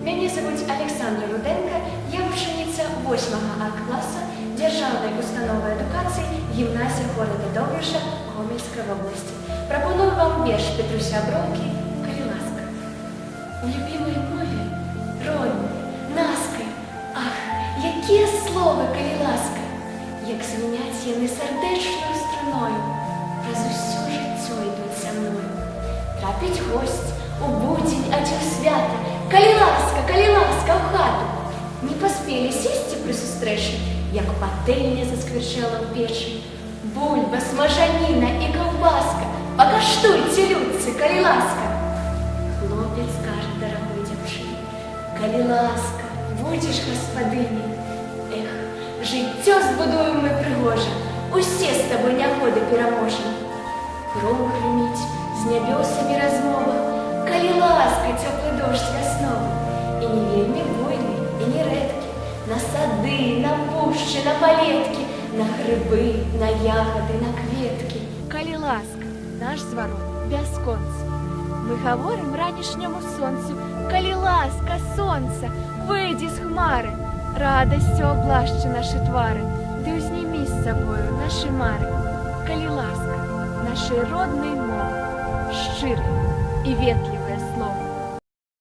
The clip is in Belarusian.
Меня зовут Александра Руденко, я учениця 8 А класу Державної установи едукації гімназії города Довбиша Гомельської області. Пропоную вам вірш Петруся Бронки «Коли ласка». У любимой мові, родной, наской, ах, які слова, коли ласка, як звенять яни сердечною струною, раз усю життю йдуть за мною. Трапить гость у будень, а ті у свята, коли ласка, в хату. Не поспели сісти при сустрэчы, як пательня засквірчала в печі. Бульба, смажаніна і ковбаска, покаштуйте, людцы, коли ласка. Хлопець каже дорогой дзяўчыне, коли ласка, будзеш гаспадыняй. Эх, жыццё збудуем мы прыгожа, усе з табой нягоды пераможам. Гром грыміць, з нябёсамі размова, коли ласка, цёплы дождь вясновы. І не вельмі буйны, і не рэдкі, на сады, на пушчы, на палеткі, на грыбы, на ягоды, на кветкі. Коли ласка, наш зварот бясконцы. Мы гаворым ранішняму сонцу, коли ласка, сонца, выйдзі з хмары, радасцю аблашчы нашы твары, ды ўзнімі з сабою нашы мары. Коли ласка, нашай роднай мовы, шчырай і ветлівай.